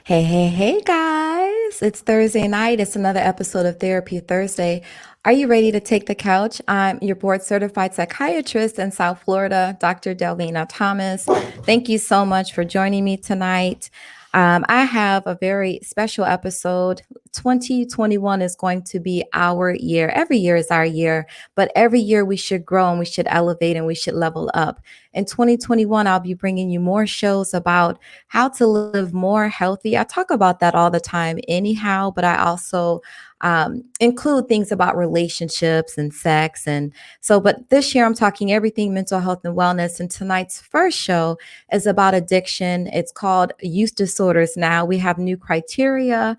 Hey, guys. It's Thursday night. It's another episode of Therapy Thursday. Are you ready to take the couch? I'm your board certified psychiatrist in South Florida, Dr. Delvina Thomas. Thank you so much for joining me tonight. I have a very special episode. 2021 is going to be our year. Every year is our year, but every year we should grow and we should elevate and we should level up. In 2021, I'll be bringing you more shows about how to live more healthy. I talk about that all the time, anyhow, but I also include things about relationships and sex. And so, but this year I'm talking everything mental health and wellness. And tonight's first show is about addiction. It's called Use Disorders. Now we have new criteria,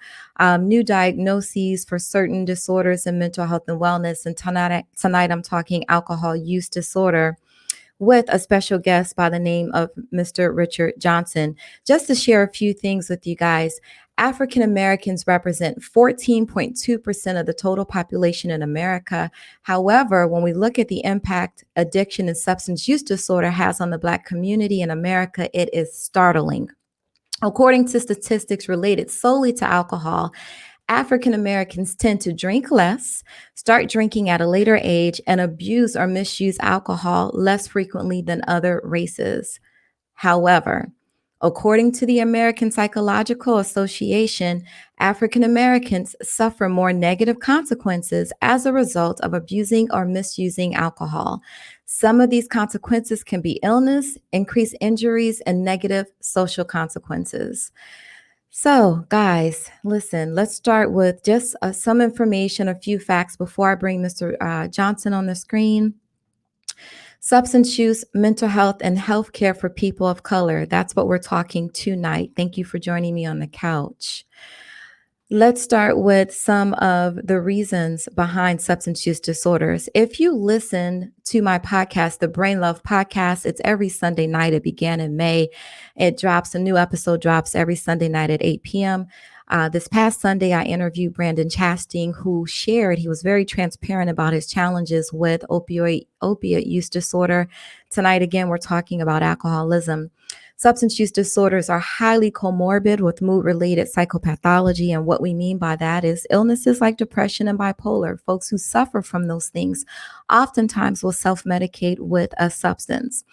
new diagnoses for certain disorders in mental health and wellness. And tonight I'm talking alcohol use disorder with a special guest by the name of Mr. Richard Johnson. Just to share a few things with you guys, African Americans represent 14.2% of the total population in America. However, when we look at the impact addiction and substance use disorder has on the Black community in America, it is startling. According to statistics related solely to alcohol, African Americans tend to drink less, start drinking at a later age, and abuse or misuse alcohol less frequently than other races. However, according to the American Psychological Association, African Americans suffer more negative consequences as a result of abusing or misusing alcohol. Some of these consequences can be illness, increased injuries, and negative social consequences. So, guys, listen, let's start with just some information, a few facts before I bring Mr. Johnson on the screen. Substance use, mental health, and healthcare for people of color. That's what we're talking tonight. Thank you for joining me on the couch. Let's start with some of the reasons behind substance use disorders. If you listen to my podcast, the Brain Love Podcast, it's every Sunday night. It began in May. A new episode drops every Sunday night at 8 p.m. This past Sunday, I interviewed Brandon Chastain, who he was very transparent about his challenges with opiate use disorder. Tonight, again, we're talking about alcoholism. Substance use disorders are highly comorbid with mood-related psychopathology. And what we mean by that is illnesses like depression and bipolar. Folks who suffer from those things oftentimes will self-medicate with a substance.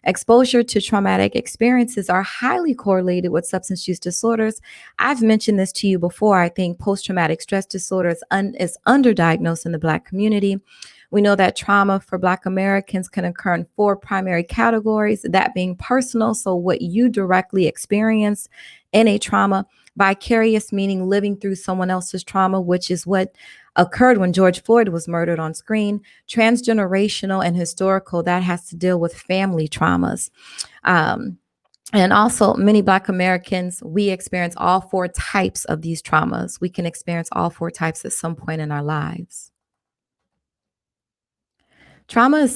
Exposure to traumatic experiences are highly correlated with substance use disorders. I've mentioned this to you before. I think post-traumatic stress disorder is underdiagnosed in the Black community. We know that trauma for Black Americans can occur in 4 primary categories, that being personal, so what you directly experienced in a trauma; vicarious, meaning living through someone else's trauma, which is what occurred when George Floyd was murdered on screen; transgenerational; and historical, that has to deal with family traumas. And also, many Black Americans, we experience all 4 types of these traumas. We can experience all 4 types at some point in our lives. Trauma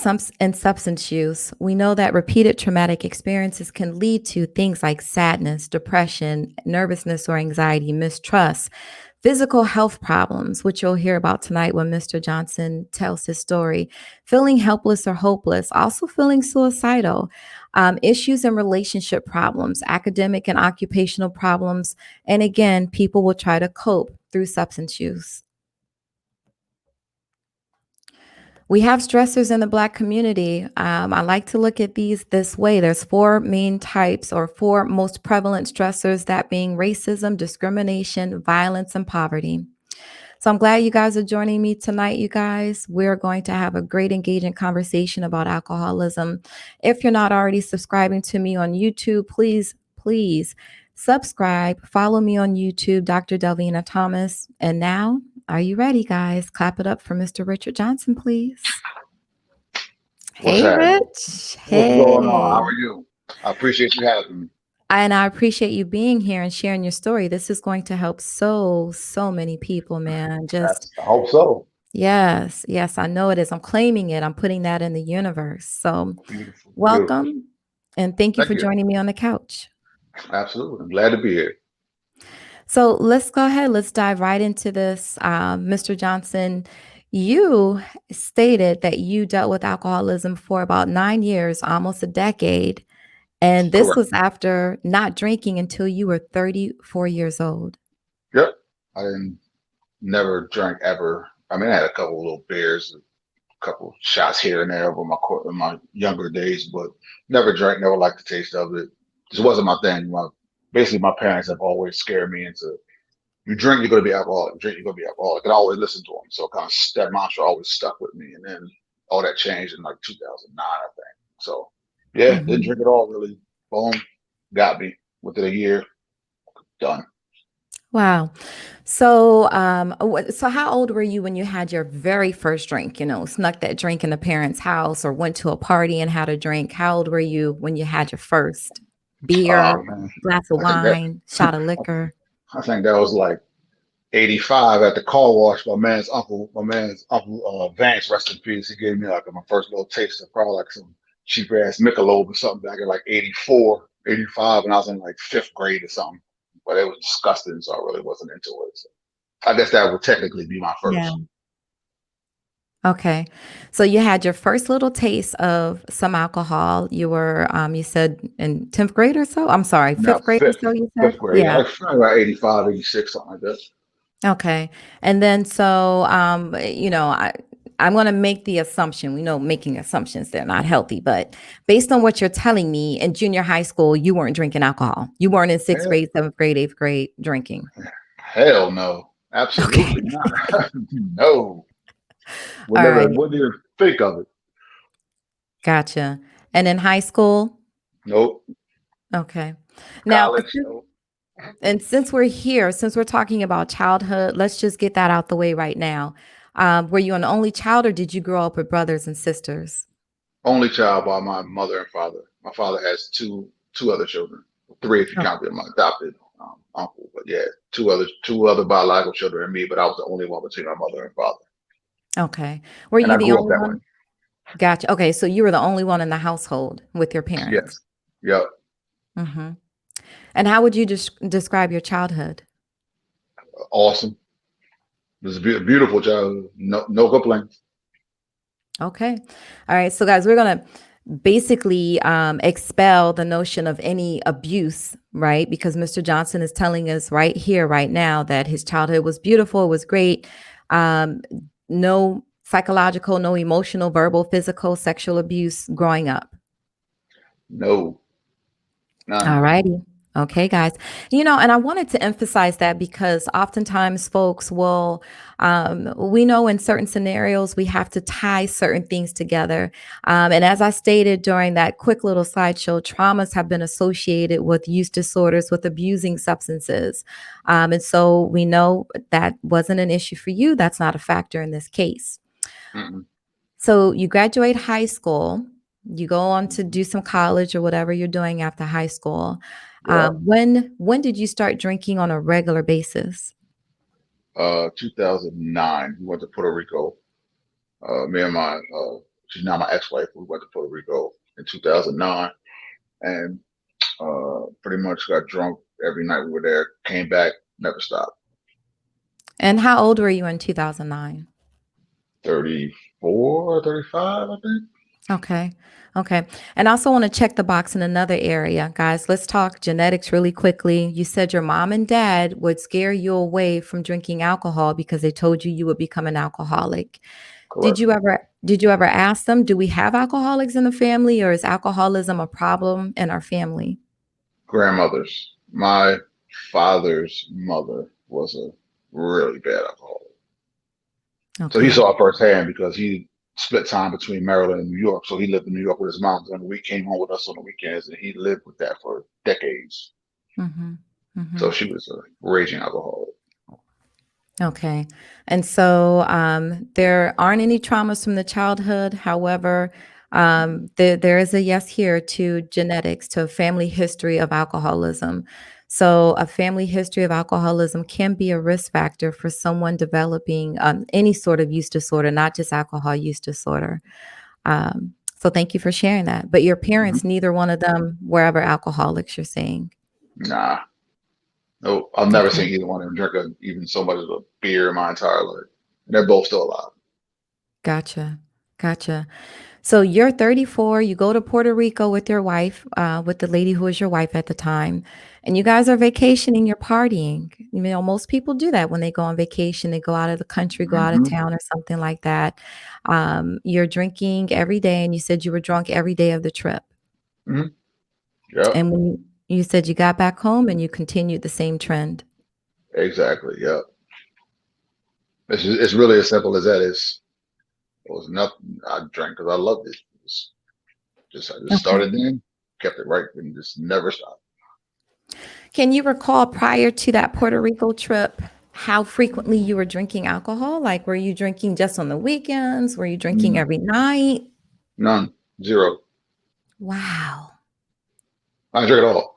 and substance use. We know that repeated traumatic experiences can lead to things like sadness, depression, nervousness or anxiety, mistrust, physical health problems, which you'll hear about tonight when Mr. Johnson tells his story, feeling helpless or hopeless, also feeling suicidal, issues in relationship problems, academic and occupational problems. And again, people will try to cope through substance use. We have stressors in the Black community. I like to look at these this way. There's 4 main types or 4 most prevalent stressors, that being racism, discrimination, violence, and poverty. So I'm glad you guys are joining me tonight, you guys. We're going to have a great engaging conversation about alcoholism. If you're not already subscribing to me on YouTube, please subscribe. Follow me on YouTube, Dr. Delvina Thomas. And now, are you ready, guys? Clap it up for Mr. Richard Johnson, please. What's Hey, happening? Rich. What's going on? How Hey. are you? I appreciate you having me. And I appreciate you being here and sharing your story. This is going to help so many people, man. Just, I hope so. yes, I know it is. I'm claiming it. I'm putting that in the universe. So, Beautiful. Beautiful. welcome. And thank you Thank for you. joining me on the couch. Absolutely. I'm glad to be here. So let's go ahead. Let's dive right into this. Mr. Johnson, you stated that you dealt with alcoholism for about 9 years, almost a decade. And this Correct. was after not drinking until you were 34 years old. Yep. I didn't never drank ever. I mean, I had a couple little beers, a couple shots here and there over in my younger days, but never drank. Never liked the taste of it. Just wasn't my thing. Basically, my parents have always scared me into you drink, you're gonna be alcoholic. You drink, you're gonna be alcoholic. And I always listened to them. So kind of that mantra always stuck with me. And then all that changed in like 2009, I think. So yeah, didn't Mhm. drink at all really. Boom, got me within a year, done. Wow. So, so how old were you when you had your very first drink? You know, snuck that drink in a parent's house or went to a party and had a drink. How old were you when you had your first beer, Oh man, glass of I think that wine, shot of liquor? I think that was like 85 at the car wash. My man's uncle Vance, rest in peace. He gave me like my first little taste of probably like some cheap ass Michelob or something back in like 84, 85, and I was in like fifth grade or something. But it was disgusting, so I really wasn't into it. So I guess that would technically be my Yeah. first. Okay. So you had your first little taste of some alcohol. You were, you said in 10th grade or so? I'm sorry, Now fifth grade or so you said? fifth grade, Yeah. like about 85, 86, something like that. Okay. And then so I'm going to make the assumption, we know making assumptions they're not healthy, but based on what you're telling me in junior high school, you weren't drinking alcohol. You weren't in 6th Hell, grade, 7th grade, 8th grade drinking. hell no, Okay. absolutely not. No, All right. wouldn't even think of it. Gotcha. And in high school? Nope. Okay. Now, College, nope. and since we're here, since we're talking about childhood, let's just get that out the way right now. Were you an only child or did you grow up with brothers and sisters? Only child by my mother and father. My father has two other children, three if you Oh, count them my adopted uncle. But yeah, two other biological children and me. But I was the only one between my mother and father, okay. Were and you I the grew up only that way. one? Gotcha. Okay, so you were the only one in the household with your parents. Yes. Yep. Hmm. And how would you describe your childhood? Awesome. It was a beautiful childhood. No complaints. Okay. All right. So, guys, we're going to basically expel the notion of any abuse, right? Because Mr. Johnson is telling us right here, right now, that his childhood was beautiful, it was great. Um, no psychological, no emotional, verbal, physical, sexual abuse growing up. No, none. All righty. Okay, guys. And I wanted to emphasize that because oftentimes folks will, we know in certain scenarios we have to tie certain things together. And as I stated during that quick little slideshow, traumas have been associated with use disorders, with abusing substances. And so we know that wasn't an issue for you. That's not a factor in this case. Mm-mm. So you graduate high school, you go on to do some college or whatever you're doing after high school. Yeah. When did you start drinking on a regular basis? 2009. We went to Puerto Rico. Me and she's now my ex-wife. We went to Puerto Rico in 2009, and pretty much got drunk every night we were there. Came back, never stopped. And how old were you in 2009? 34, 35, I think. Okay. Okay. And I also want to check the box in another area. Guys, let's talk genetics really quickly. You said your mom and dad would scare you away from drinking alcohol because they told you you would become an alcoholic. Correct. Did you ever ask them, do we have alcoholics in the family or is alcoholism a problem in our family? Grandmothers. My father's mother was a really bad alcoholic. So he Okay. saw it firsthand because he split time between Maryland and New York. So he lived in New York with his mom during the week, came home with us on the weekends, and he lived with that for decades. Mhm. So Mhm. she was a raging alcoholic. Okay. And so there aren't any traumas from the childhood. However, there is a yes here to genetics, to a family history of alcoholism. So, a family history of alcoholism can be a risk factor for someone developing any sort of use disorder, not just alcohol use disorder. So, thank you for sharing that. But your Mhm. parents, neither one of them were ever alcoholics, you're saying? Nah, no, I've never Okay. seen either one of them drink even so much as a beer in my entire life. And they're both still alive. Gotcha. Gotcha. So you're 34, you go to Puerto Rico with your wife, with the lady who was your wife at the time, and you guys are vacationing, you're partying. You know, most people do that when they go on vacation, they go out of the country, go out of Mm-hmm. town or something like that. You're drinking every day, and you said you were drunk every day of the trip. Mm-hmm. Yep. And when you said you got back home and you continued the same trend. Exactly. Yep. It's really as simple as that. It was nothing. I drank because I loved it. I just Okay. started then, kept it right, and just never stopped. Can you recall prior to that Puerto Rico trip how frequently you were drinking alcohol? Like, were you drinking just on the weekends? Were you drinking Mm, every night? none, zero. Wow. I didn't drink at all.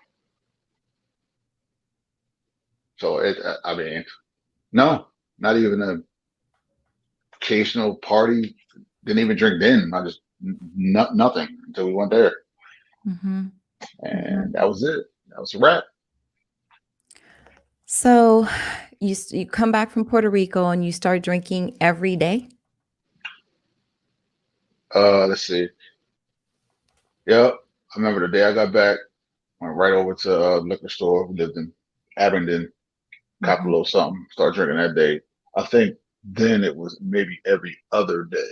So I mean, no, not even an occasional party. Didn't even drink then. I just nothing until we went there, Mhm. and Mhm. that was it. That was a wrap. So, you come back from Puerto Rico and you start drinking every day? Let's see. Yep, I remember the day I got back. Went right over to a liquor store. We lived in Abingdon, cop a Mhm. little something. Started drinking that day. I think then it was maybe every other day.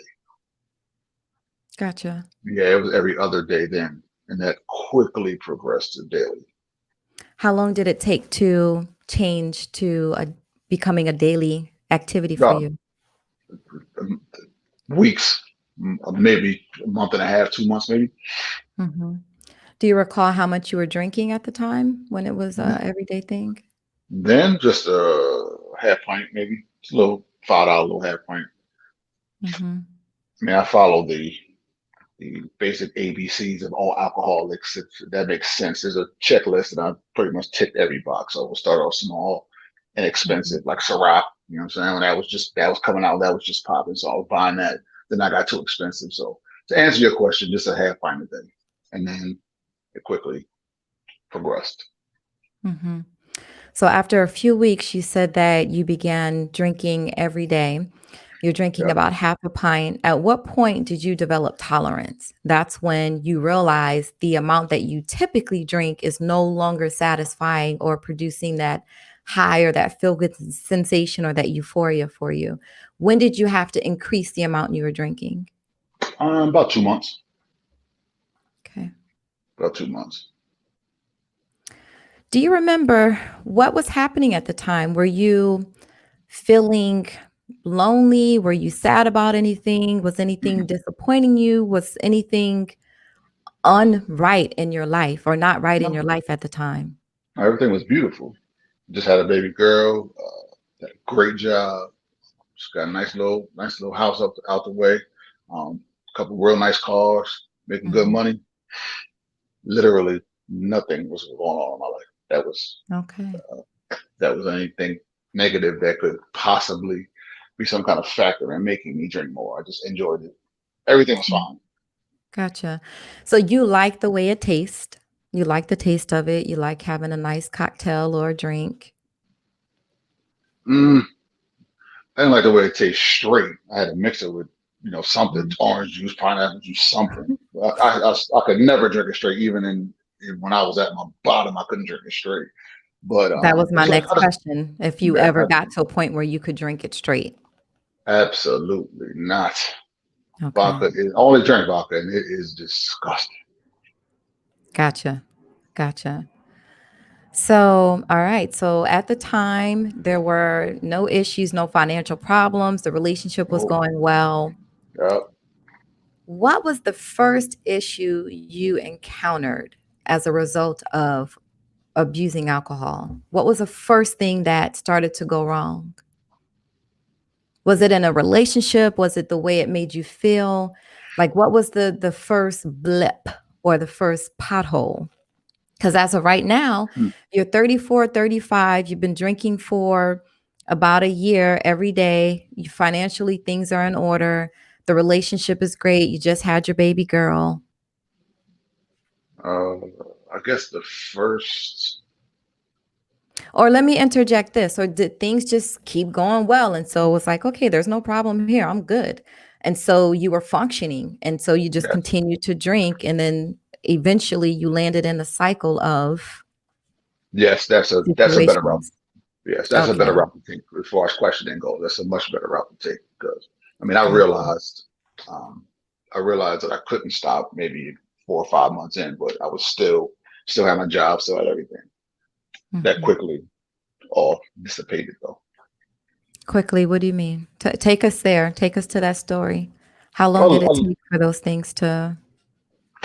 Gotcha. Yeah, it was every other day then, and that quickly progressed to daily. How long did it take to change to becoming a daily activity for No, you? weeks, maybe a month and a half, 2 months, maybe. Mhm. Do you recall how much you were drinking at the time when it was a Th- everyday thing? Then just a half pint, maybe. It's a little $5 little half pint. Mhm. I mean, I follow the basic ABCs of all alcoholics. If that makes sense. There's a checklist, and I pretty much ticked every box. So we'll start off small and Mhm. expensive, like Ciroc. You know what I'm saying? When that was coming out, that was just popping. So I was buying that. Then I got too expensive. So to answer your question, just a half pint a day, and then it quickly progressed. Mhm. So after a few weeks, you said that you began drinking every day. You're drinking Yeah. about half a pint. At what point did you develop tolerance? That's when you realize the amount that you typically drink is no longer satisfying or producing that high or that feel good sensation or that euphoria for you. When did you have to increase the amount you were drinking? About 2 months. Okay. About 2 months. Do you remember what was happening at the time? Were you feeling lonely? Were you sad about anything? Was anything Mm-mm. disappointing you? Was anything unright in your life or not right in No, your life at the time? everything was beautiful. Just had a baby girl. Had a great job. Just got a nice little house up out the way. A couple real nice cars, making good Mhm. money. Literally nothing was going on in my life. Okay. That was anything negative that could possibly be some kind of factor in making me drink more. I just enjoyed it. Everything was Mm. fine. Gotcha. So you like the way it tastes. You like the taste of it. You like having a nice cocktail or a drink. Mm, I didn't like the way it tastes straight. I had to mix it with, something, Mhm. orange juice, pineapple juice, something. I could never drink it straight, even when I was at my bottom, I couldn't drink it straight. But That was I my just like, next question. If you yeah, ever got to a point where you could drink it straight. absolutely not. Okay. Vodka is only drink vodka, and it is disgusting. Gotcha. Gotcha. So, all right. So at the time, there were no issues, no financial problems. The relationship was Oh, going well. yeah. What was the first issue you encountered as a result of abusing alcohol? What was the first thing that started to go wrong? Was it in a relationship? Was it the way it made you feel? Like what was the first blip or the first pothole? Because as of right now, Hmm. you're 34, 35, you've been drinking for about a year every day. You financially, things are in order. The relationship is great. You just had your baby girl. Uh, I guess the first. Or let me interject this. Or did things just keep going well? And so it's like, okay, there's no problem here. I'm good. And so you were functioning, and so you just Yes, continued to drink, and then eventually you landed in a cycle of yes, that's a better route. situations. Yes, that's a better Okay. route to take as far as questioning goes. That's a much better route to take because I mean Okay. um, I realized that I couldn't stop maybe 4 or 5 months in, but I was still had my job, still had everything. That Mhm. quickly all dissipated though. Quickly, what do you mean? Take us there. Take us to that story. How long did it Well, take for those things to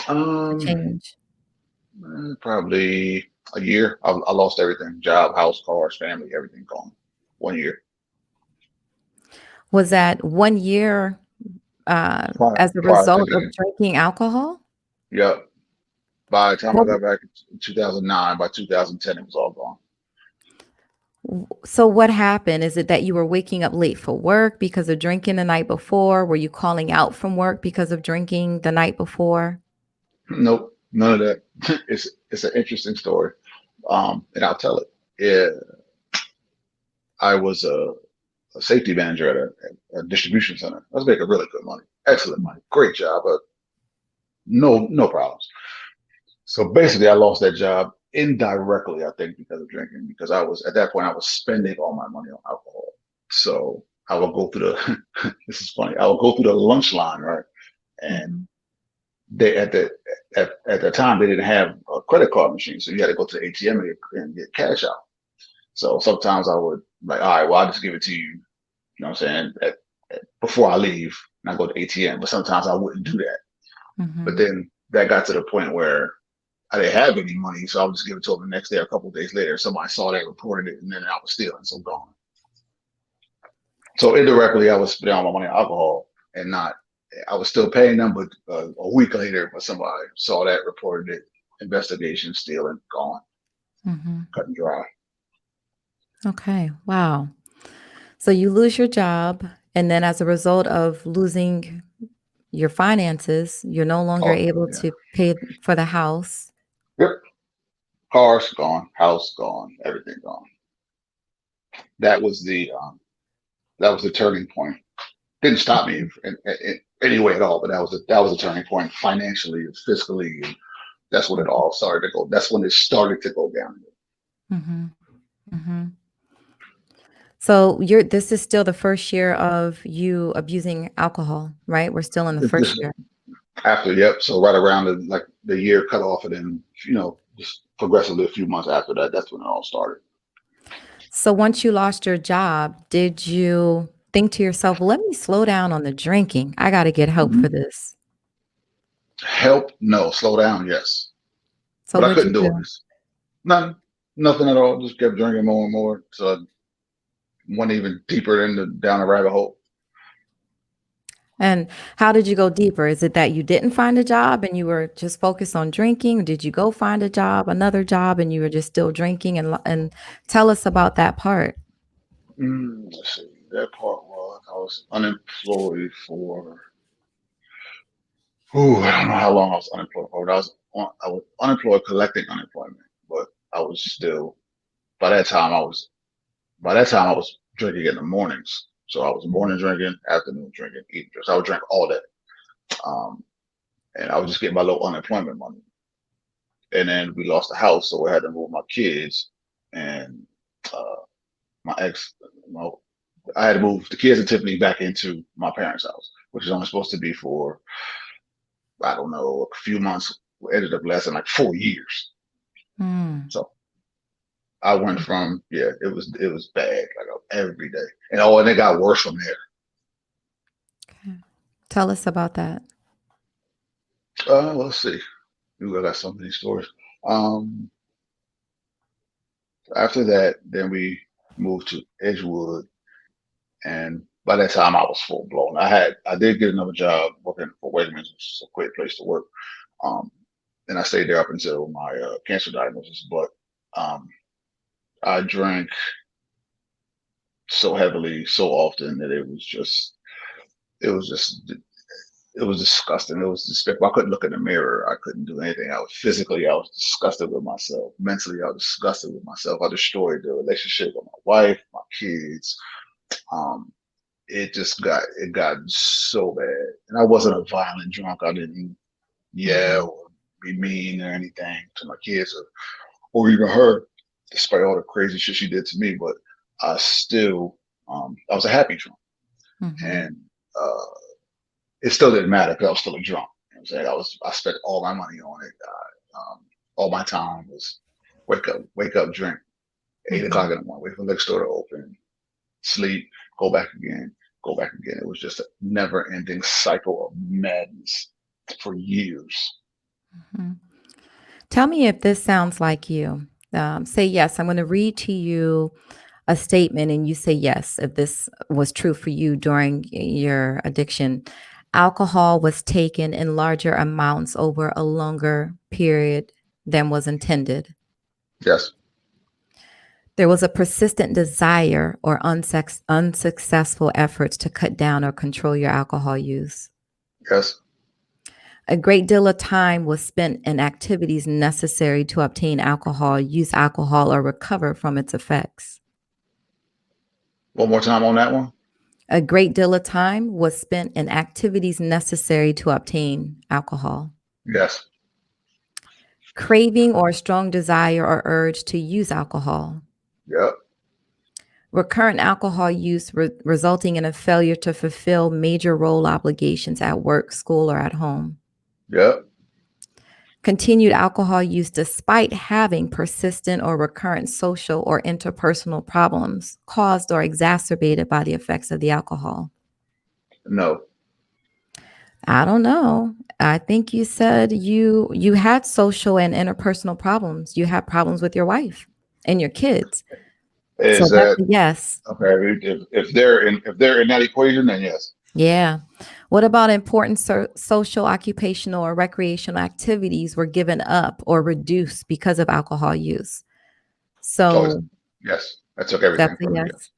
um, change? probably a year. I lost everything: job, house, cars, family, everything gone. 1 year. Was that 1 year, as a Prior to result of that, drinking alcohol? yep. By the time I What got back in 2009, by 2010, it was all gone. so what happened? Is it that you were waking up late for work because of drinking the night before? Were you calling out from work because of drinking the night before? Nope, none of that. It's an interesting story, and I'll tell it. Yeah, I was a safety manager at a distribution center. I was making really good money, excellent money, great job, but no problems. So basically, I lost that job indirectly, I think, because of drinking. Because I was at that point, I was spending all my money on alcohol. So I would go through the. This is funny. I would go through the lunch line, right? And Mhm. they at the time they didn't have a credit card machine, so you had to go to the ATM and get cash out. So sometimes I would like, all right, well, I'll just give it to you. You know what I'm saying? Before I leave, and I go to ATM. But sometimes I wouldn't do that. But Mhm. then that got to the point where I didn't have any money, so I would just give it to them the next day or a couple of days later. Somebody saw that, reported it, and then I was stealing, so gone. So indirectly, I was spending all my money on alcohol and not. I was still paying them, but a week later, but somebody saw that, reported it, investigation, stealing, gone, Mhm. cut and dry. Okay. Wow. So you lose your job, and then as a result of losing your finances, you're no longer Oh able yeah, to pay for the house. yep. Cars gone, house gone, everything gone. That was the turning point. Didn't stop me in any way at all, but that was a turning point financially, fiscally. And that's when it Mhm. all started to go. That's when it started to go down. Mhm. Mhm. So you're this is still the first year of you abusing alcohol, right? We're still in the This first year. after, yep. So right around the year cut off, and then just progressively a few months after that, that's when it all started. So once you lost your job, did you think to yourself, "Let me slow down on the drinking. I gotta get help for Mhm. this." Help? No. Slow down? Yes. So But I what'd you couldn't do it. do? None, nothing at all. Just kept drinking more and more. So I went even deeper down the rabbit hole. And how did you go deeper? Is it that you didn't find a job and you were just focused on drinking? Or did you go find a job, another job, and you were just still drinking? And tell us about that part. Let's see. That part was I was unemployed for. I don't know how long I was unemployed for. But I was unemployed collecting unemployment, but I was still. By that time, I was drinking in the mornings. So I was morning drinking, afternoon drinking, evening drinking. So I would drink all day. Um, and I would just get my little unemployment money. And then we lost the house, so I had to move my kids and uh, my ex. My, I had to move the kids and Tiffany back into my parents' house, which is only supposed to be for I don't know a few months. It ended up lasting like 4 years. Mm, So I went from it was bad like every day, and it got worse from there. okay. Tell us about that. Let's see. Ooh, I got so many stories. Um, After that, then we moved to Edgewood, and by that time I was full blown. I did get another job working for Wegmans, which is a great place to work. Um, and I stayed there up until my cancer diagnosis. But um, I drank so heavily, so often that it was just, it was disgusting. It was despicable. I couldn't look in the mirror. I couldn't do anything. I was disgusted with myself. Mentally, I was disgusted with myself. I destroyed the relationship with my wife, my kids. Um, it got so bad. And I wasn't a violent drunk. I didn't Mhm. yell or be mean or anything to my kids or even her, despite all the crazy shit she did to me. But I still, I was a happy drunk, Mhm. and uh, it still didn't matter because I was still a drunk. You know what I'm saying? I spent all my money on it. All my time was wake up, drink. 8 o'clock Mhm. in the morning, wait for the liquor store to open, sleep, go back again, go back again. It was just a never ending cycle of madness for years. Mhm. Tell me if this sounds like you. Say yes. I'm going to read to you a statement, and you say yes if this was true for you during your addiction. Alcohol was taken in larger amounts over a longer period than was intended. Yes, There was a persistent desire or unsuccessful efforts to cut down or control your alcohol use. yes. A great deal of time was spent in activities necessary to obtain alcohol, use alcohol, or recover from its effects. One more time on that one. A great deal of time was spent in activities necessary to obtain alcohol. Yes, Craving or strong desire or urge to use alcohol. yep, Recurrent alcohol use resulting in a failure to fulfill major role obligations at work, school, or at home. yep. Continued alcohol use despite having persistent or recurrent social or interpersonal problems caused or exacerbated by the effects of the alcohol. No, I don't know. I think you said you had social and interpersonal problems. You had problems with your wife and your kids. So is that's that a yes. okay? If they're in that equation, then yes. Yeah. What about important social, occupational, or recreational activities were given up or reduced because of alcohol use? Oh, So yes. That took that's everything a from me. yes. Yes.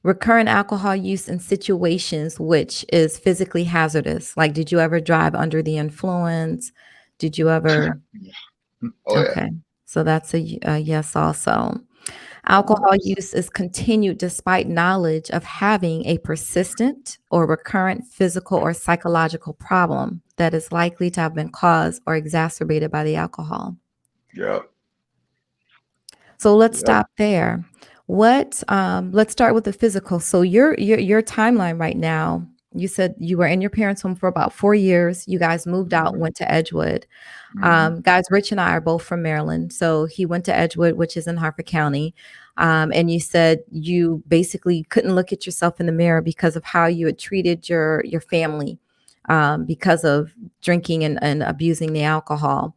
Recurrent alcohol use in situations which is physically hazardous. Like, did you ever drive under the influence? Did you ever? Oh yeah. Okay. So that's a yes also. Oh Alcohol yes. use is continued despite knowledge of having a persistent or recurrent physical or psychological problem that is likely to have been caused or exacerbated by the alcohol. Yep. So let's Yep. stop there. Let's start with the physical. So your timeline right now, you said you were in your parents' home for about 4 years. You guys moved out, Hmm. went to Edgewood. Hmm. Guys, Rich and I are both from Maryland. So he went to Edgewood, which is in Harford County. And you said you basically couldn't look at yourself in the mirror because of how you had treated your family, because of drinking and abusing the alcohol.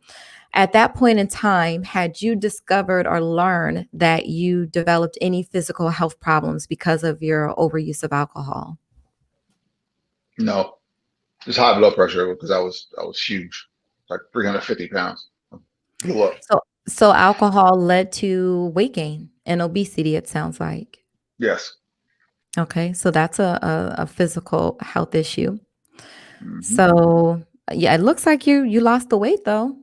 At that point in time, had you discovered or learned that you developed any physical health problems because of your overuse of alcohol? No, just high blood pressure because I was huge, like 350 pounds. Blew up. So alcohol led to weight gain and obesity, it sounds like. Yes. Okay, so that's a physical health issue. Hmm. So yeah, it looks like you lost the weight though.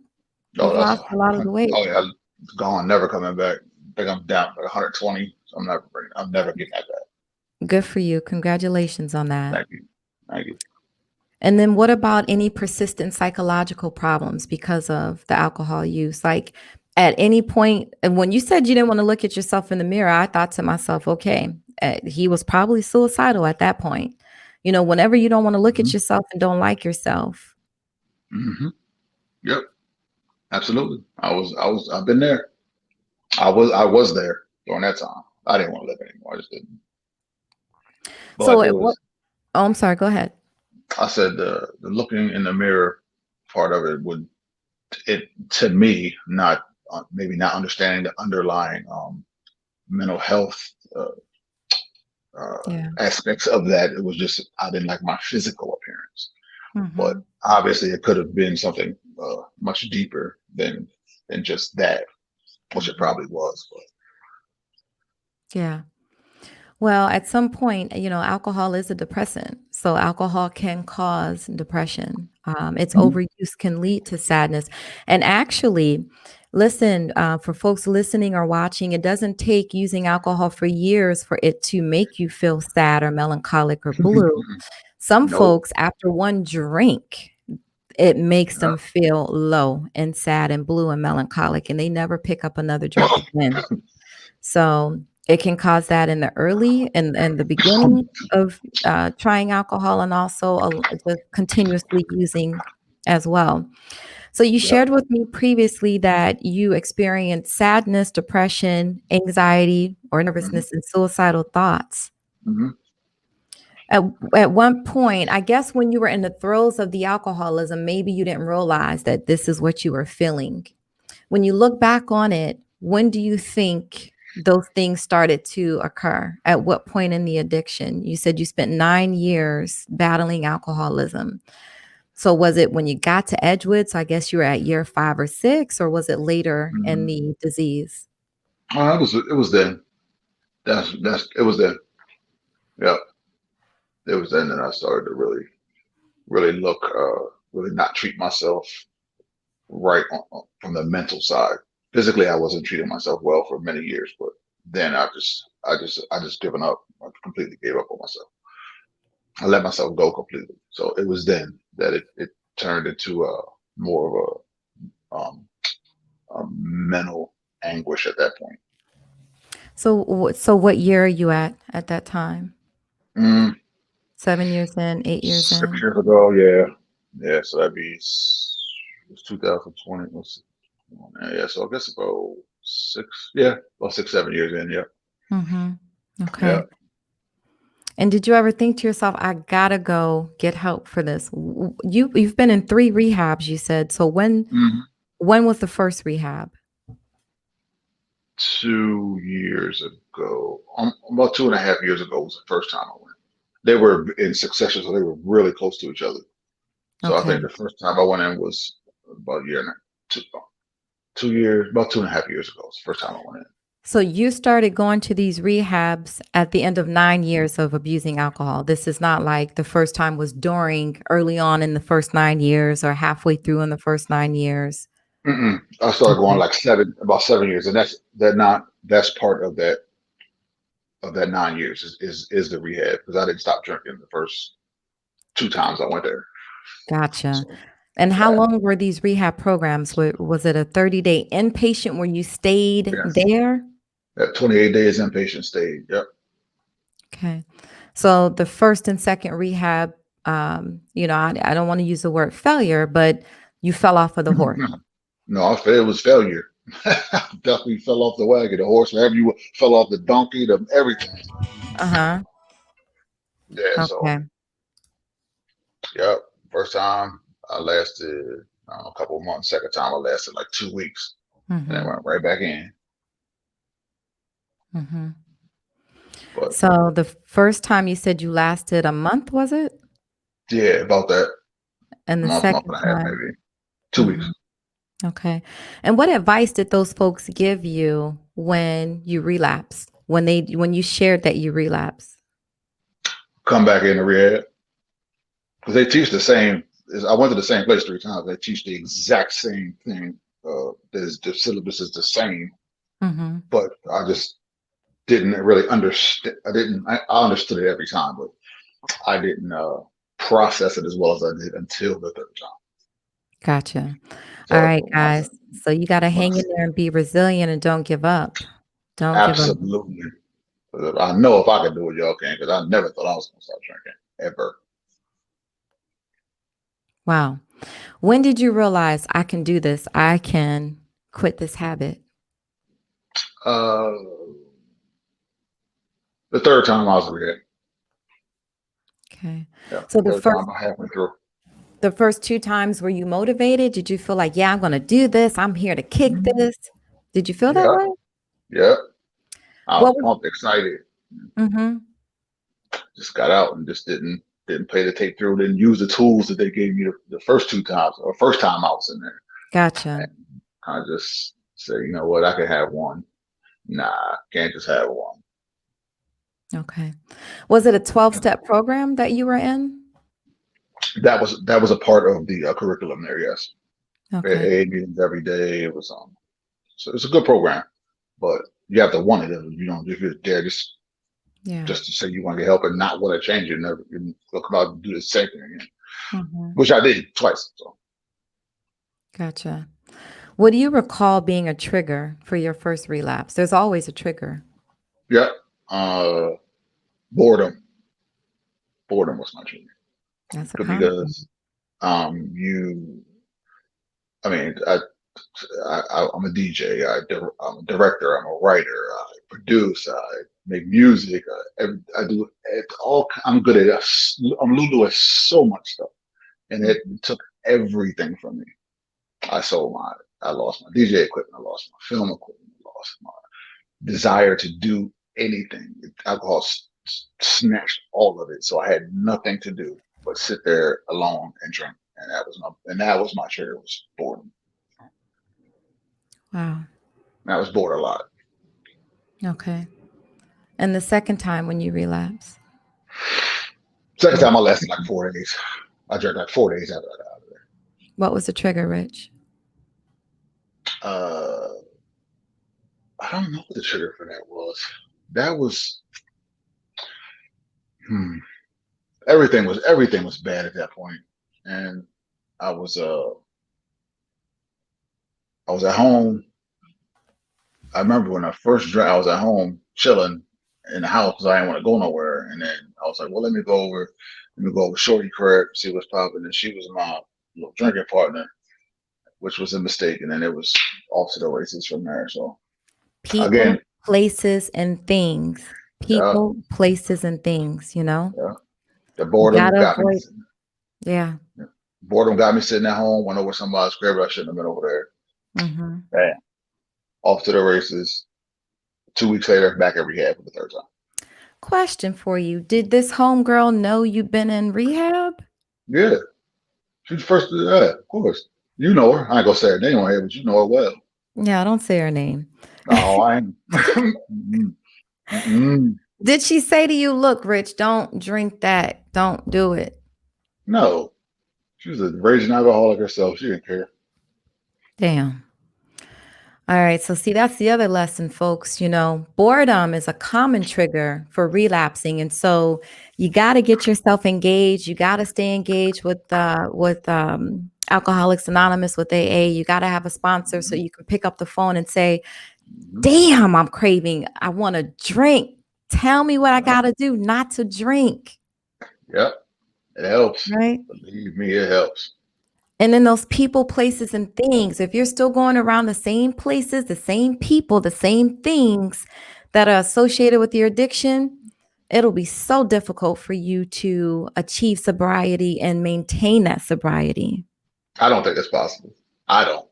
Oh, You've that's lost a lot of the weight. oh yeah, it's gone, never coming back. I think I'm down like 120. So I'm never getting that back. Good for you. Congratulations on that. Thank you. Thank you. And then what about any persistent psychological problems because of the alcohol use? Like at any point, and when you said you didn't want to look at yourself in the mirror, I thought to myself, okay, he was probably suicidal at that point. You know, whenever you don't want to look at Hmm. yourself and don't like yourself. Hmm. Yep. Absolutely. I've been there. I was there during that time. I didn't want to live anymore. I just didn't. So But it what? was, Oh, I'm sorry. Go ahead. I said the looking in the mirror part of it would, it to me, not maybe not understanding the underlying mental health uh, Yeah. aspects of that. It was just I didn't like my physical appearance, but Hmm. obviously it could have been something much deeper than just that, which it Hmm. probably was. Yeah. Well, at some point, alcohol is a depressant. So alcohol can cause depression. Its But overuse can lead to sadness. And actually, Listen, for folks listening or watching, it doesn't take using alcohol for years for it to make you feel sad or melancholic or blue. Some Nope. folks, after one drink, it makes Yeah. them feel low and sad and blue and melancholic, and they never pick up another drink again. So it can cause that in the early and the beginning of trying alcohol, and also just continuously using as well. So you Yeah. shared with me previously that you experienced sadness, depression, anxiety, or hmm nervousness and suicidal thoughts. hmm At, at one point, I guess when you were in the throes of the alcoholism, maybe you didn't realize that this is what you were feeling. When you look back on it, when do you think those things started to occur? At what point in the addiction? You said you spent 9 years battling alcoholism. So was it when you got to Edgewood? So I guess you were at year 5 or 6, or was it later in hmm the disease? it was then. It was then. Yeah. It was then that I started to really look, really not treat myself right from the mental side. Physically, I wasn't treating myself well for many years, but then I just given up. I completely gave up on myself. I let myself go completely. So it was then that it turned into more of a mental anguish at that point. So, so what year are you at that time? Mm, 7 years in, 8 years 6 in? years ago, yeah, yeah. So that'd be it's 2020. Yeah, so I guess about yeah, about 6, 7 years in. Yeah, Mm-hmm. yeah. Okay. And did you ever think to yourself, I gotta go get help for this? You've been in 3 rehabs, you said. So Mhm. when was the first rehab? 2 years ago, about 2.5 years ago was the first time I went. They were in succession, so they were really close to each other. So I think Okay. the first time I went in was about a year and 2 years, about 2.5 years ago. It's the first time I went in. So you started going to these rehabs at the end of 9 years of abusing alcohol. This is not like the first time was during early on in the first 9 years or halfway through in the first 9 years. I started going Okay. like about 7 years, and that's part of that 9 years is the rehab because I didn't stop drinking the first two times I went there. Gotcha. So And how yeah, long were these rehab programs? Was it a 30-day inpatient where you stayed yes, there? that 28 days inpatient stay. Yep. Okay. So the first and second rehab, I don't want to use the word failure, but you fell off of the horse. No, it was failure. Definitely fell off the wagon, the horse, wherever you fell off the donkey, the everything. Uh-huh. Yeah, so Okay. yep. First time I lasted a couple of months. Second time I lasted like 2 weeks, and then Mhm. went right back in. Mhm. But So the first time you said you lasted a month, was it? yeah, about that And the month second and a half, time? maybe 2 weeks. Mhm. Okay. And what advice did those folks give you when you relapsed? When you shared that you relapsed? Come back in the rehab because they teach the same. I went to the same place 3 times. They teach the exact same thing. The syllabus is the same, Mhm. but I just didn't really understand. I understood it every time, but I didn't process it as well as I did until the third time. Gotcha. All So right, guys. So you gotta when I hang in there and be resilient and don't give up. Don't give up. absolutely, I know if I can do it, y'all can, because I never thought I was going to stop drinking ever. Wow. When did you realize I can do this? I can quit this habit? Uh, the third time I was rehab. Okay. Yeah, So the third first time about halfway through. the first 2 times, were you motivated? Did you feel like, "Yeah, I'm gonna do this. I'm here to kick Mhm. this." Did you feel that Yeah, way? yeah. I was What was pumped, excited. Mhm. Just got out and just didn't play the tape through. Didn't use the tools that they gave me the first 2 times or first time I was in there. Gotcha. And I just said, you know what, I can have one. Nah, can't just have one. Okay. Was it a 12-step program that you were in? That was a part of the curriculum there. Yes, Okay. AA meetings every day. It was. So it's a good program, but you have to want it. If you're there Yeah. just to say you want to get help and not want to change, you'll come out and do the same thing again, Hmm. which I did twice. So Gotcha. What do you recall being a trigger for your first relapse? There's always a trigger. yeah, uh, boredom. Boredom was my trigger That's a common one. because you. I mean, I'm a DJ. I'm a director. I'm a writer. I produce. I make music. I do it all. I'm good at. I'm Lulu at so much stuff, and it took everything from me. I lost my DJ equipment. I lost my film equipment. I lost my desire to do anything. Alcohol snatched all of it, so I had nothing to do but sit there alone and drink, and that was my trigger, was boredom. Wow. And I was bored a lot. Okay. And the second time when you relapse, Second what time I lasted like 4 days. I drank like 4 days after I got out of what was the trigger, Rich? there. I don't know what the trigger for that was. That was hmm, everything was bad at that point, and I was uh I was at home. I remember when I first drank, I was at home chilling in the house because I didn't want to go nowhere, and then I was like, well, let me go over Shorty crib, see what's popping, and she was my drinking partner, which was a mistake, and then it was off to the races from there. So People, again, places, and things. yeah, People, places, and things, yeah. The You boredom gotta got me. avoid. Yeah. Boredom got me sitting at home. Went over somebody's crib. I shouldn't have been over Hmm. there. Bam. Off to the races. 2 weeks later, back at rehab for the third time. Question for you. Did this homegirl know you've been in rehab? Yeah, she's the first. Yeah, of course. You know her. I ain't gonna say her name on here, but you know her well. Yeah, don't say her name. No, I ain't. Mm-mm, mm-mm. Did she say to you, look, Rich, don't drink that. Don't do it? No, she was a raging alcoholic herself. She didn't care. Damn. All right. So, see, that's the other lesson, folks. Boredom is a common trigger for relapsing. And so you got to get yourself engaged. You got to stay engaged with Alcoholics Anonymous, with AA. You got to have a sponsor so Mhm, you can pick up the phone and say, mhm. damn, I'm craving. I want to drink. Tell me what I Yep, got to do not to drink. yep. It helps. Right. Believe me, it helps. And then those people, places, and things, if you're still going around the same places, the same people, the same things that are associated with your addiction, it'll be so difficult for you to achieve sobriety and maintain that sobriety. I don't think it's possible. I don't.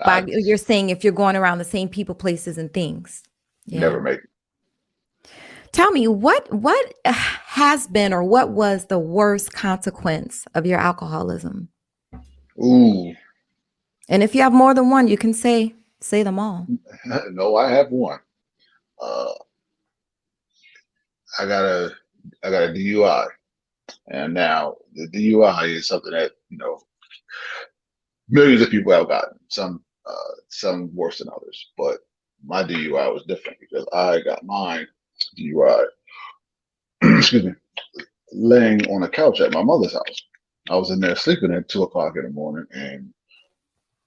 I You're saying if you're going around the same people, places, and things. Yeah. never make it. Tell me what has been or what was the worst consequence of your alcoholism? Ooh, And if you have more than one, you can say them all. no, I have one. Uh, I got a I got a DUI, and now the DUI is something that millions of people have gotten. Some worse than others, but my DUI was different because I got mine DUI. Excuse me, laying on a couch at my mother's house. I was in there sleeping at 2 o'clock in the morning, and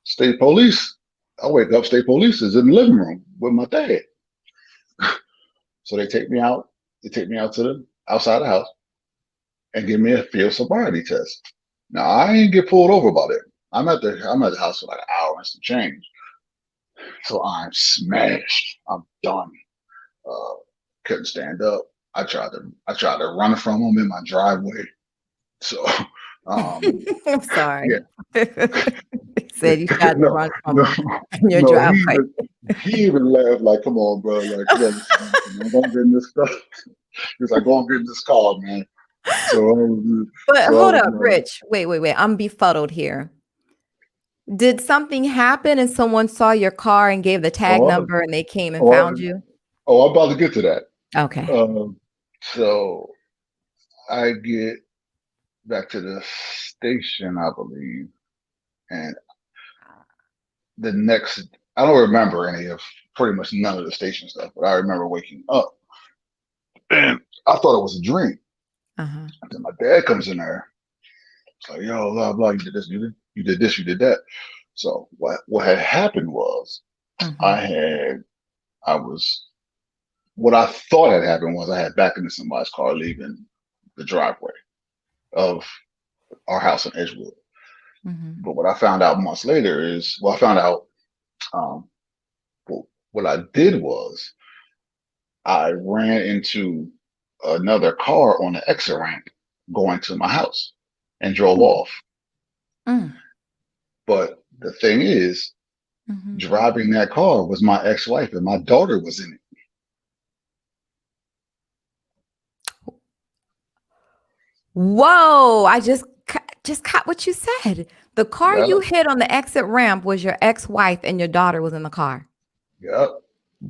state police. I wake up, state police is in the living room with my dad. So they take me out. They take me out to the outside the house and give me a field sobriety test. Now I ain't get pulled over about it. I'm at the house for like an hour and some change. So I'm smashed. I'm done. Uh, couldn't stand up. I tried to run from him in my driveway. So um I'm sorry. yeah. They said you tried to No, run from no, them in your no. driveway. He even laughed like, "Come on, bro. Like, come on, man. Go and get in this stuff." He was like, "Go and get in this car, man." So I was, But so I hold was up, Rich. Wait. I'm befuddled here. Did something happen and someone saw your car and gave the tag oh, number and they came and oh, found you? I'm about to get to that. Okay. So I get back to the station, I believe, and the next I don't remember any of pretty much none of the station stuff, but I remember waking up and I thought it was a dream. Uh-huh. And then my dad comes in there. It's like, yo, blah blah, you did this, you did this, you did that. So what had happened was I Mhm. had I was what I thought had happened was I had backed into somebody's car leaving the driveway of our house in Edgewood. Mhm. But what I found out months later is, well, I found out um, what I did was I ran into another car on the exit ramp going to my house and drove Mm. off. Mm. But the thing is, Mhm. driving that car was my ex-wife and my daughter was in it. Whoa, just caught what you said. The car Yeah, you hit on the exit ramp was your ex-wife and your daughter was in the car. yeah.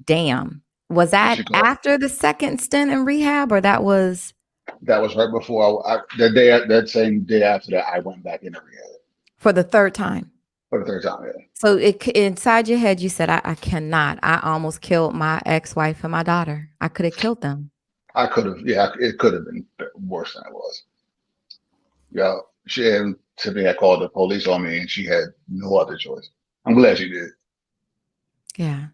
Damn. Was And she that called. after the second stint in rehab or that was That was right before that same day after that, I went back into rehab for the third time? for the third time. Yeah. So inside your head, you said, I cannot. I almost killed my ex-wife and my daughter. I could have killed them. I could have, yeah, it could have been worse than it was. Yeah, she had to me. I called the police on me, and she had no other choice. I'm glad she did. Yeah.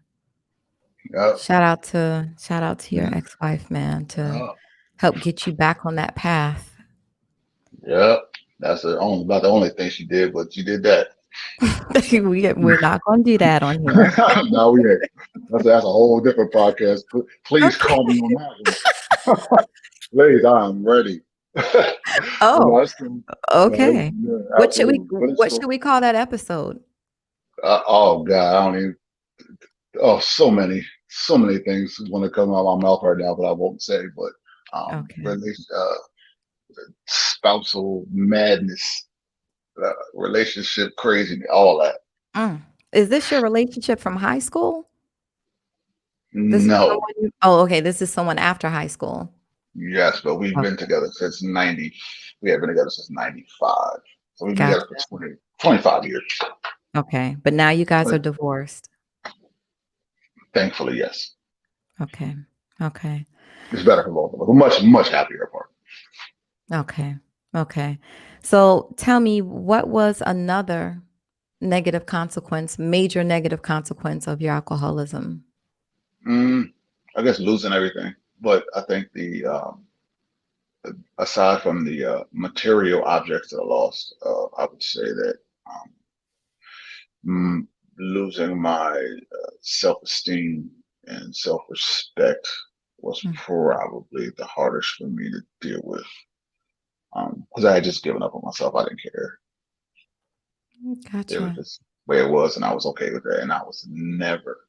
Yeah, Shout out to your yeah, ex-wife, man, to yeah. help get you back on that path. Yeah. That's about the only thing she did, but she did that. We're not gonna do that on here. No, we ain't. That's a whole different podcast. Please call Okay. me on that one. Please, I'm ready. But no, Oh, it's cool. No, okay. yeah, absolutely. But it's What should cool. we call that episode? Oh God, I don't even. Oh, so many things want to come out of my mouth right now, but I won't say. But Okay. relation, spousal madness, relationship crazy, all that. Mm. Is this your relationship from high school? This is No, someone oh, okay, this is someone after high school. yes, but we've been Okay, together since 90. We have been together since 95. So we've been together for gotcha. 25 years. Okay, but now you guys are But divorced. thankfully, yes, Okay. Okay. it's better for both of us. We're much, much happier apart. Okay. Okay. So tell me, what was another negative consequence, major negative consequence of your alcoholism? Mm, I guess losing everything. But I think aside from the material objects that I lost, I would say that um, mm, losing my self-esteem and self-respect was Mm, probably the hardest for me to deal with because I had just given up on myself. I didn't care. It was gotcha. just the way it was, and I was okay with that. And I was never,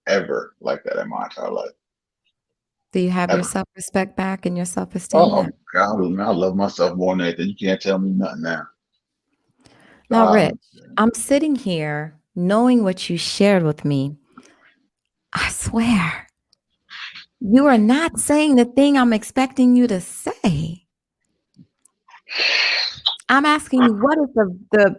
ever like that in my entire life, Do you have your ever. self-respect back and your self-esteem Oh back? God, I love myself more than anything. You can't tell me nothing now. Now, God, Rich, I'm sitting here knowing what you shared with me. I swear, you are not saying the thing I'm expecting you to say. I'm asking you, what is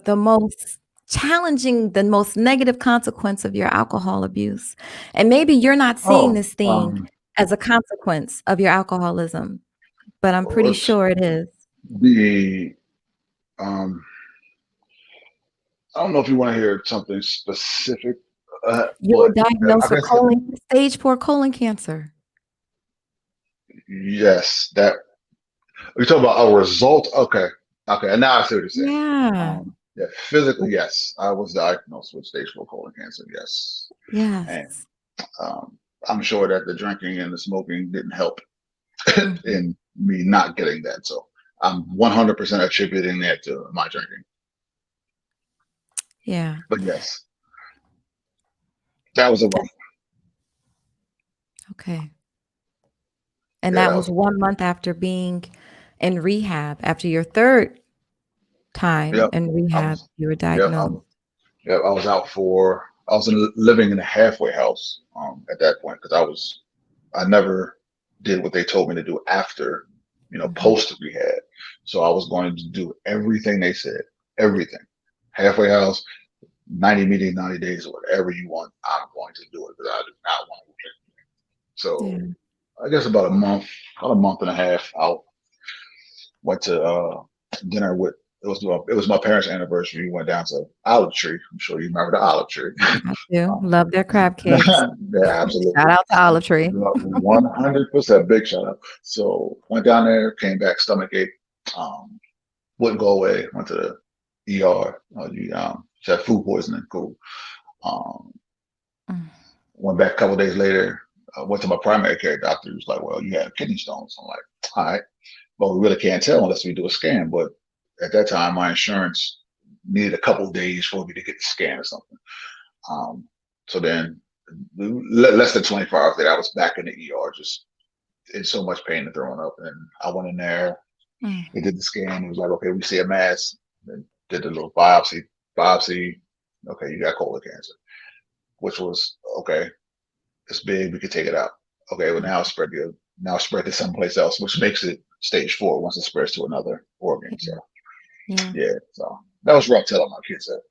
the most challenging, the most negative consequence of your alcohol abuse? And maybe you're not seeing oh, this thing as a consequence of your alcoholism, but I'm pretty let's sure it is. be. Um, I don't know if you want to hear something specific, You were but I diagnosed with guess stage 4 colon cancer. yes, that we talk about a result. Okay, okay, and now I see what you're saying. Yeah. Yeah, physically, yes, I was diagnosed with stage 4 colon cancer. Yes, and Yes. um, I'm sure that the drinking and the smoking didn't help Mhm. in me not getting that. So I'm 100% attributing that to my drinking. Yeah. But yes, that was a rough. Okay. And Yeah, that that was was. 1 month after being in rehab. After your 3rd time Yep, in I rehab, was. you were Yep, diagnosed. I was out for. I was living in a halfway house at that point because I never did what they told me to do after, Mhm. post rehab. So I was going to do everything they said, everything. Halfway house, 90 meetings, 90 days, or whatever you want, I'm going to do it because I do not want to drink. Yeah. So I guess about a month and a half out, went to dinner with, it was my parents' anniversary. We went down to Olive Tree. I'm sure you remember the Olive Tree. I do. Um, Love their crab cakes. yeah, absolutely. Shout out to Olive Tree. 100% big shout out. So went down there, came back, stomach ache, um, wouldn't go away. Went to the ER. She had food poisoning. Cool. Um, Mm. Went back a couple days later. Went to my primary care doctor. He was like, "Well, you have kidney stones." I'm like, "All right, but we really can't tell unless we do a scan." But at that time, my insurance needed a couple days for me to get the scan or something. Um, so then, less than 24 hours later, I was back in the ER, just in so much pain and throwing up. And I went in there. Mm. They did the scan. It was like, "Okay, we see a mass." Then did the little biopsy. Biopsy. Okay, you got colon cancer, which was okay. It's big. We could take it out. Okay, well now spread to someplace else, which makes it stage 4 once it spreads to another organ. So Yeah. Yeah. yeah, so that was rough telling my kids that.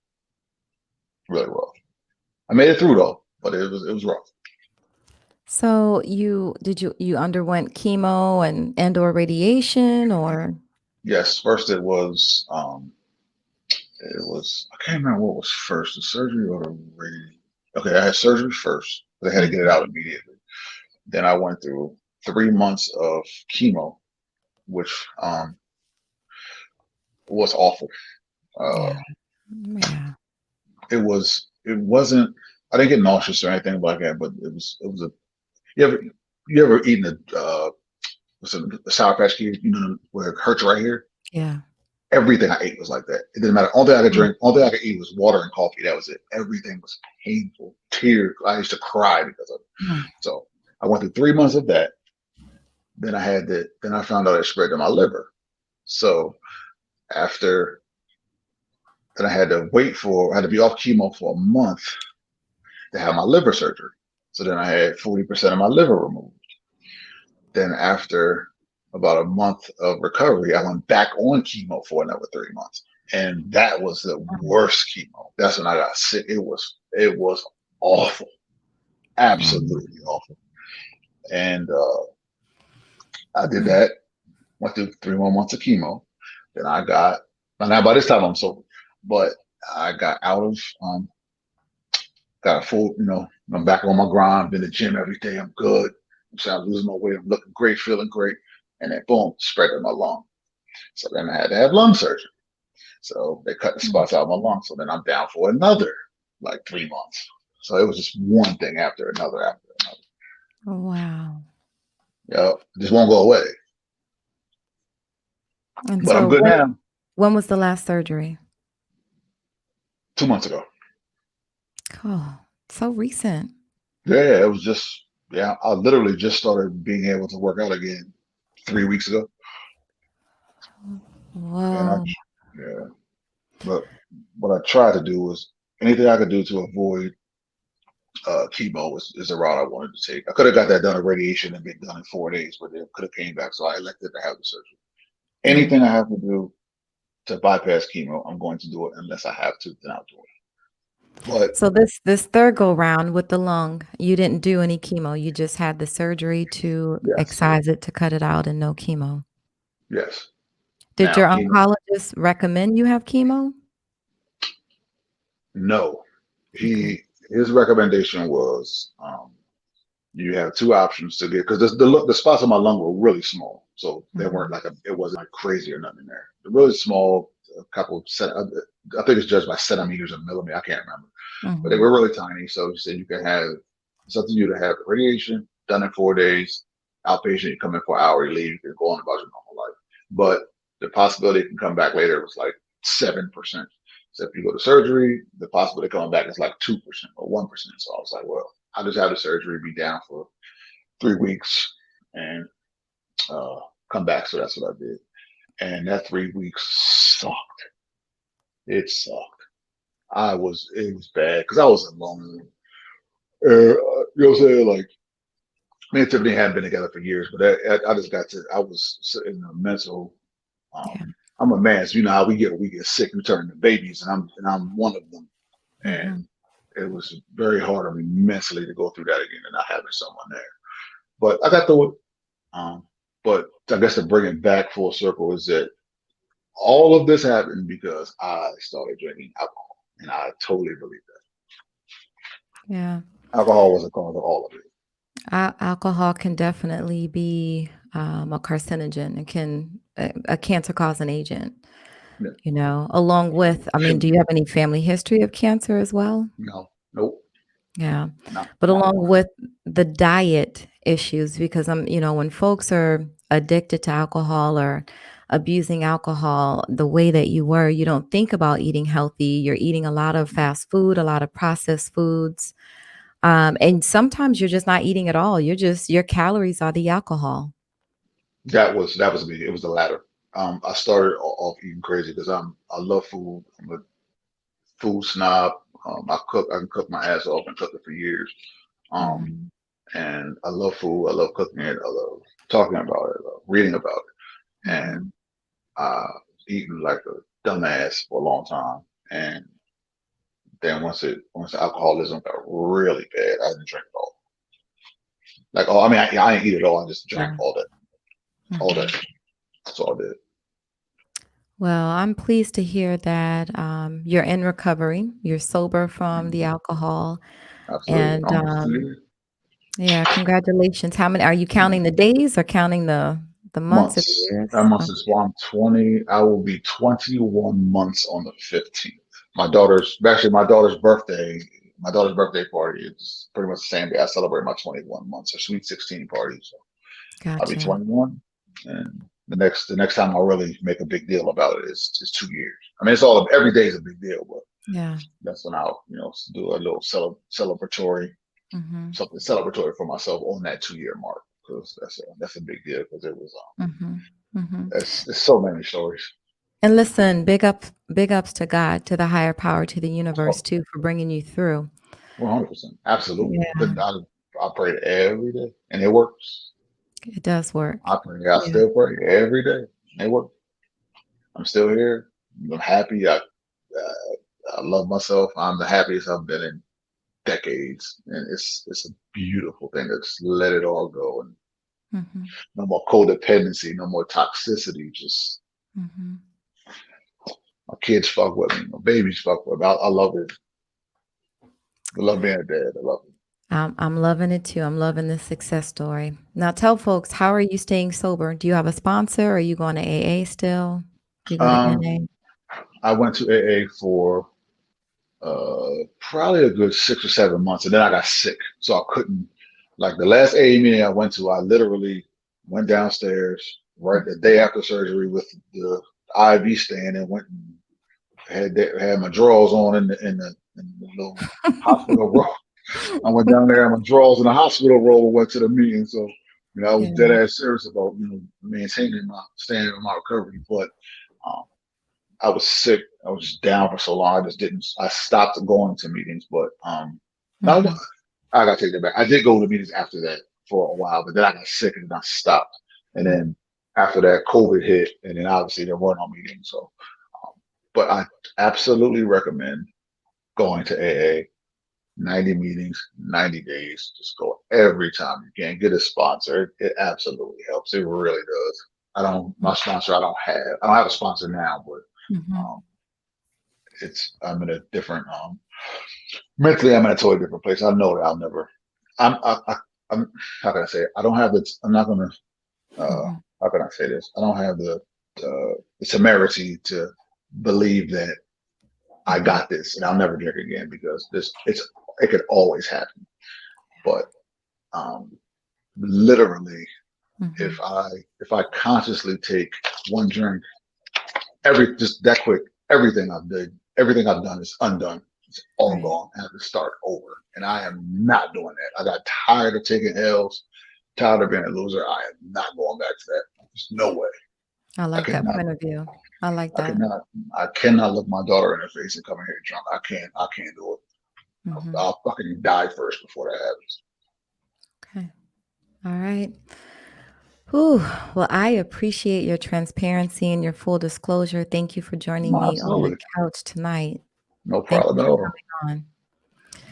Really rough. I made it through though, but it was rough. So you underwent chemo and or radiation or Yes, first I can't remember what was first, the surgery or the radiation. Okay, I had surgery first. They had to get it Mhm. out immediately. Then I went through 3 months of chemo, which was awful. Uh, Yeah. Yeah. it wasn't. I didn't get nauseous or anything like that, but it was a. You ever you ever eaten what's it, a Sour Patch Kid? You know where it hurts right here. Yeah. Everything I ate was like that. It didn't matter. All thing I could Mm. drink, all thing I could eat was water and coffee. That was it. Everything was painful. Tears. I used to cry because of it. Mm. So I went through 3 months of that. Then I found out it spread to my liver. So after then I had to be off chemo for a month to have my liver surgery. So then I had 40% of my liver removed. Then after about a month of recovery, I went back on chemo for another 3 months. And that was the Mm. worst chemo. That's when I got sick. It was awful. Mm. Absolutely awful. And I did Mm. that, went through 3 more months of chemo. Then and now by this time I'm sober, but I got a full, I'm back on my grind, been to the gym every day. I'm good. I'm losing my weight. I'm looking great, feeling great. And then boom, spread in my lung. So then I had to have lung surgery. So they cut the Mm. spots out of my lungs. So then I'm down for another like 3 months. So it was just one thing after another after another. Wow. Yeah, it just won't go away. And But I'm so good now. when was the last surgery? 2 months ago. Oh, so recent. Yeah, it was just I literally just started being able to work out again 3 weeks ago. And Whoa. yeah, but what I tried to do was anything I could do to avoid chemo is the route I wanted to take. I could have got that done at radiation and been done in 4 days, but it could have came back. So I elected to have the surgery. Yeah. Anything I have to do to bypass chemo, I'm going to do it unless I have to, then I'll do it. But So this third go round with the lung, you didn't do any chemo. You just had the surgery to yes, excise it, to cut it out, and no chemo. yes. Did Now your chemo, oncologist recommend you have chemo? no. Okay. His recommendation was you have two options to get because the spots on my lung were really small, so they weren't Mhm. it wasn't like crazy or nothing there. They're really small, a couple of I think it's judged by centimeters or millimeters. I can't remember, but they Mhm. were really tiny. So he said you can have it's up to you to have radiation done in 4 days, outpatient. You come in for an hour, you leave, you can go on about your normal life. But the possibility it can come back later was like 7%. So if you go to surgery, the possibility of coming back is like 2% or 1%. So I was like, well, I'll just have the surgery, be down for 3 weeks, and uh, come back. So that's what I did. And that 3 weeks sucked. It sucked. It was bad because I was alone. You know what I'm saying? Like, me and Tiffany hadn't been together for years, but I just I was in a mental. Yeah. Um, I'm a man, so you know how we get sick, we turn into babies, and I'm one of them. and Mhm. it was very hard on me mentally to go through that again and not having someone there. But I got through it. Um, but I guess to bring it back full circle is that all of this happened because I started drinking alcohol, and I totally believe Yeah. that alcohol was the cause of all of it. Alcohol can definitely be a carcinogen. It can a cancer causing agent, Yeah, along with, I mean, shouldn't do you be. have any family history of cancer as well? No, nope, Yeah. But not along one. with the diet issues, because when folks are addicted to alcohol or abusing alcohol the way that you were, you don't think about eating healthy. You're eating a lot of fast food, a lot of processed foods. And sometimes you're just not eating at all. Your calories are the alcohol. That was me. It was the latter. I started off eating crazy because I love food. I'm a food snob. I cook. I can cook my ass off and cook it for years. Um, Mhm, and I love food. I love cooking it. I love talking about it. I love reading about it. And mhm. uh, eating like a dumbass for a long time. And then once the alcoholism got really bad, I didn't drink at all. Like, oh, I mean, I didn't eat it all. I just drank Yeah. all day. Mhm. That's all I did. Well, I'm pleased to hear that you're in recovery. You're sober from the Mhm. alcohol, Absolutely, and almost 2 years. yeah, congratulations. How many are you counting the days or counting the months or the Months. That years? month is why I'm 20. I will be 21 months on the 15th. My daughter's birthday. My daughter's birthday party is pretty much the same day I celebrate my 21 months, a sweet 16 party. So I'll be Gotcha. 21, and the next time I really make a big deal about it is 2 years. I mean, it's all every day is a big deal, but Yeah. that's when I'll do a little celebratory Mhm. something celebratory for myself on that 2 year mark because that's a big deal because it was Mhm. Mhm. there's so many stories. And listen, big ups to God, to the higher power, to the universe Oh, too for bringing you through. 100%, absolutely. Yeah, But I pray it every day, and it works. it does work. I pray, I Yeah. still pray every day. It works. I'm still here. I'm happy. I love myself. I'm the happiest I've been in decades, and it's a beautiful thing to just let it all go and Mhm. no more codependency, no more toxicity. Just Mhm. my kids fuck with me, my babies fuck with me. I love it. I love being a dad. I love it. I'm loving it too. I'm loving this success story. Now tell folks, how are you staying sober? Do you have a sponsor? Are you going to AA still? Do you go to Um, NA? I went to AA for probably a good 6 or 7 months, and then I got sick, so I couldn't. Like the last AA meeting I went to, I literally went downstairs right the day after surgery with the IV stand and went and had my drawers on in the little hospital robe. I went down there in my drawers in the hospital robe and went to the meeting. So, I was dead Yeah. ass serious about, maintaining staying in my recovery. But um, I was sick. I was just down for so long. I just didn't, I stopped going to meetings. But now Mhm. I got to take that back. I did go to meetings after that for a while, but then I got sick and I stopped. And Mm. then after that, COVID hit. And then obviously there were no meetings. So, um, but I absolutely recommend going to AA. 90 meetings, 90 days. Just go every time you can. Get a sponsor. It absolutely helps. It really does. My sponsor, I don't have a sponsor now, but Mhm. um, I'm in a different, mentally, I'm in a totally different place. I know that I'll never, I'm, how can I say it? I don't have the, I'm not going to, Mhm. how can I say this? I don't have the temerity to believe that I Mhm. got this and I'll never drink again because it could always happen. But um, literally, if Mhm. I if I consciously take one drink, just that quick, everything I've done is undone. It's all Right. gone. I have to start over, and I am not doing that. I got tired of taking L's, tired of being a loser. I am not going back to that. There's no way. I I like that cannot. point of view. I like I that. cannot. I cannot look my daughter in the face and come in here drunk. I can't. I can't do it. Mhm. I'll fucking die first before that happens. Okay. All right. Whew. Well, I appreciate your transparency and your full disclosure. Thank you for joining me on the Absolutely. couch tonight. No Thank you problem at for all. coming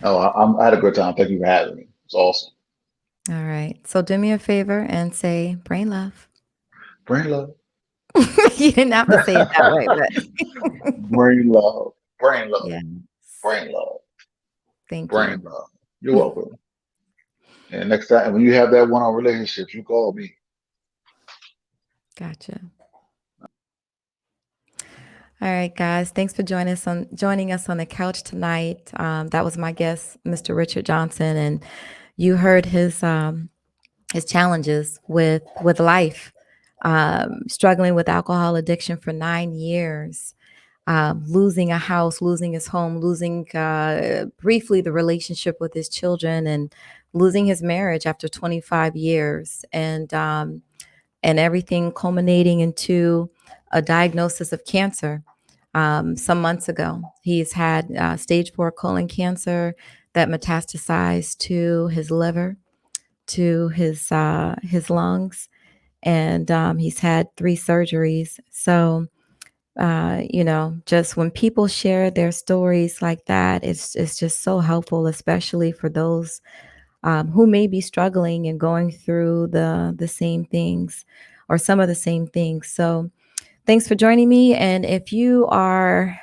Oh, I had a good time. Thank you for having me. It's awesome. on. All right. So do me a favor and say brain love. Brain love. You didn't have to say it that way, but Brain love. Brain love. yes. Brain love. Thank Brain you. love. You're welcome. And next time when you have that one-on relationships, you call me. Gotcha. All right, guys. Thanks for joining us on the couch tonight. That was my guest, Mr. Richard Johnson, and you heard his challenges with life, struggling with alcohol addiction for 9 years, losing a house, losing his home, losing briefly the relationship with his children, and losing his marriage after 25 years, and everything culminating into a diagnosis of cancer. Some months ago, he's had stage 4 colon cancer that metastasized to his liver, to his lungs, and he's had 3 surgeries. So, just when people share their stories like that, it's just so helpful, especially for those who may be struggling and going through the same things or some of the same things. So thanks for joining me. And if you are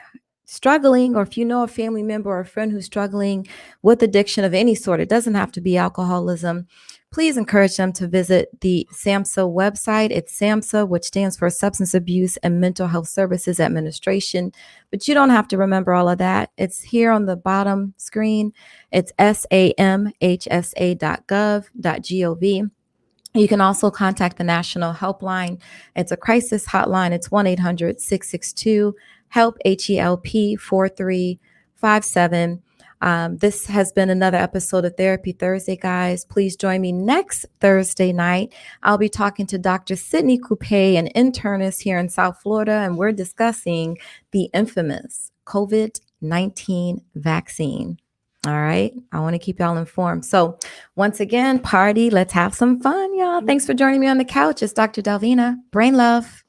struggling, or if you know a family member or a friend who's struggling with addiction of any sort, it doesn't have to be alcoholism, please encourage them to visit the SAMHSA website. It's SAMHSA, which stands for Substance Abuse and Mental Health Services Administration. But you don't have to remember all of that. It's here on the bottom screen. It's samhsa.gov.gov. You can also contact the National Helpline. It's a crisis hotline. It's 1-800-662-HELP, HELP 4357. This has been another episode of Therapy Thursday, guys. Please join me next Thursday night. I'll be talking to Dr. Sydney Coupe, an internist here in South Florida, and we're discussing the infamous COVID-19 vaccine. All right. I want to keep y'all informed. So once again, party, let's have some fun, y'all. Thanks for joining me on the couch. It's Dr. Delvina. Brain love.